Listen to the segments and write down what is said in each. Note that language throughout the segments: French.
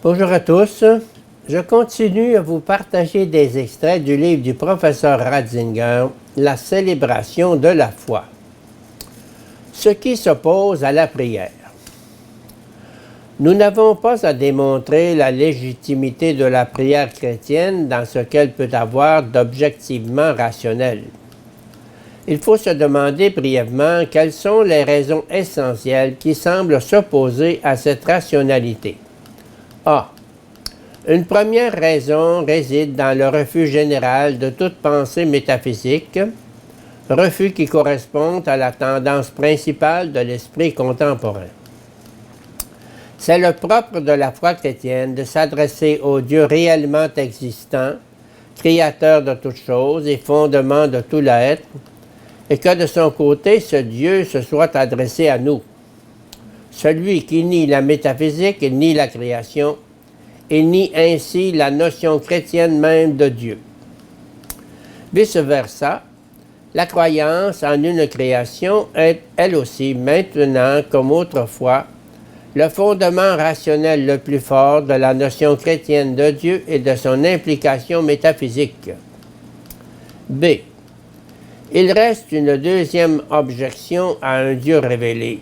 Bonjour à tous. Je continue à vous partager des extraits du livre du professeur Ratzinger, La célébration de la foi. Ce qui s'oppose à la prière. Nous n'avons pas à démontrer la légitimité de la prière chrétienne dans ce qu'elle peut avoir d'objectivement rationnel. Il faut se demander brièvement quelles sont les raisons essentielles qui semblent s'opposer à cette rationalité. A. Une première raison réside dans le refus général de toute pensée métaphysique, refus qui correspond à la tendance principale de l'esprit contemporain. C'est le propre de la foi chrétienne de s'adresser au Dieu réellement existant, créateur de toutes choses et fondement de tout l'être, et que de son côté, ce Dieu se soit adressé à nous. Celui qui nie la métaphysique nie la création, et nie ainsi la notion chrétienne même de Dieu. Vice-versa, la croyance en une création est, elle aussi, maintenant comme autrefois, le fondement rationnel le plus fort de la notion chrétienne de Dieu et de son implication métaphysique. B. Il reste une deuxième objection à un Dieu révélé.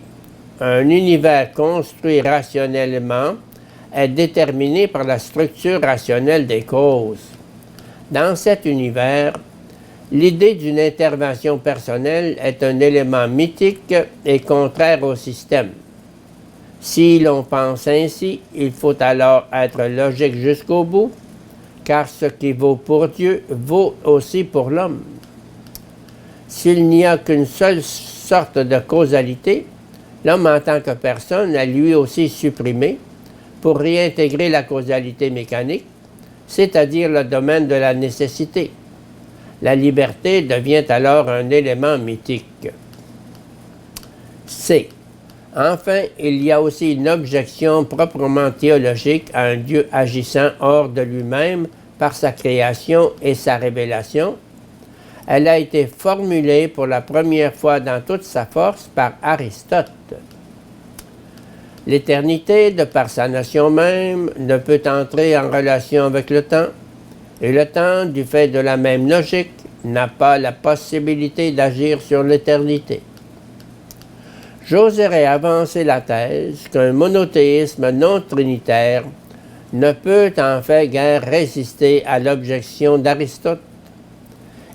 Un univers construit rationnellement est déterminé par la structure rationnelle des causes. Dans cet univers, l'idée d'une intervention personnelle est un élément mythique et contraire au système. Si l'on pense ainsi, il faut alors être logique jusqu'au bout, car ce qui vaut pour Dieu vaut aussi pour l'homme. S'il n'y a qu'une seule sorte de causalité, l'homme en tant que personne a lui aussi supprimé pour réintégrer la causalité mécanique, c'est-à-dire le domaine de la nécessité. La liberté devient alors un élément mythique. C. Enfin, il y a aussi une objection proprement théologique à un Dieu agissant hors de lui-même par sa création et sa révélation. Elle a été formulée pour la première fois dans toute sa force par Aristote. L'éternité, de par sa notion même, ne peut entrer en relation avec le temps, et le temps, du fait de la même logique, n'a pas la possibilité d'agir sur l'éternité. J'oserais avancer la thèse qu'un monothéisme non trinitaire ne peut en fait guère résister à l'objection d'Aristote.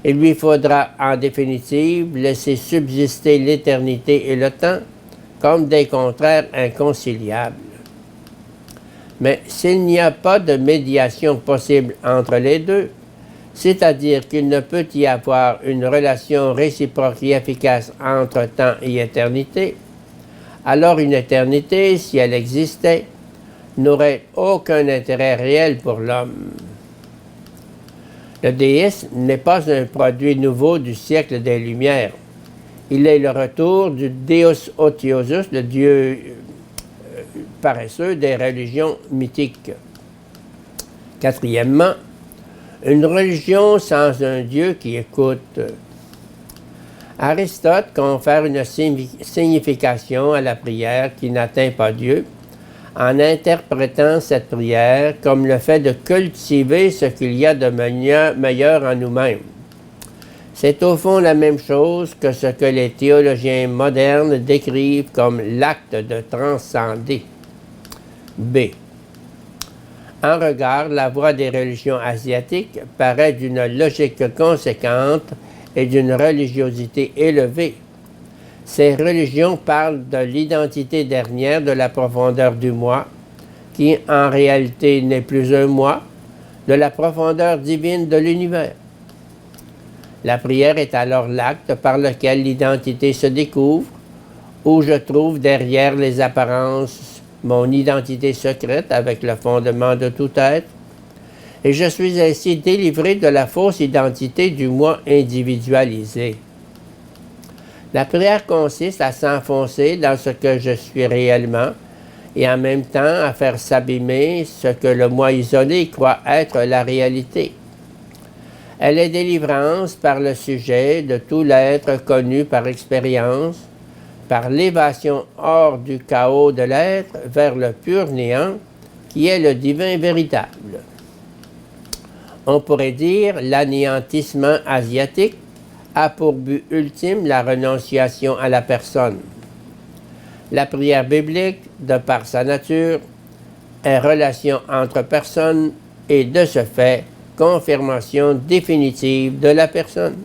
Il lui faudra en définitive laisser subsister l'éternité et le temps comme des contraires inconciliables. Mais s'il n'y a pas de médiation possible entre les deux, c'est-à-dire qu'il ne peut y avoir une relation réciproque et efficace entre temps et éternité, alors une éternité, si elle existait, n'aurait aucun intérêt réel pour l'homme. Le déisme n'est pas un produit nouveau du siècle des Lumières. Il est le retour du Deus Otiosus, le Dieu paresseux des religions mythiques. Quatrièmement, une religion sans un Dieu qui écoute. Aristote confère une signification à la prière qui n'atteint pas Dieu, en interprétant cette prière comme le fait de cultiver ce qu'il y a de meilleur en nous-mêmes. C'est au fond la même chose que ce que les théologiens modernes décrivent comme l'acte de transcender. B. En regard, la voie des religions asiatiques paraît d'une logique conséquente et d'une religiosité élevée. Ces religions parlent de l'identité dernière de la profondeur du moi, qui en réalité n'est plus un moi, de la profondeur divine de l'univers. La prière est alors l'acte par lequel l'identité se découvre, où je trouve derrière les apparences mon identité secrète avec le fondement de tout être, et je suis ainsi délivré de la fausse identité du moi individualisé. La prière consiste à s'enfoncer dans ce que je suis réellement et en même temps à faire s'abîmer ce que le moi isolé croit être la réalité. Elle est délivrance par le sujet de tout l'être connu par expérience, par l'évasion hors du chaos de l'être vers le pur néant qui est le divin véritable. On pourrait dire l'anéantissement asiatique a pour but ultime la renonciation à la personne. La prière biblique, de par sa nature, est relation entre personnes et de ce fait, confirmation définitive de la personne.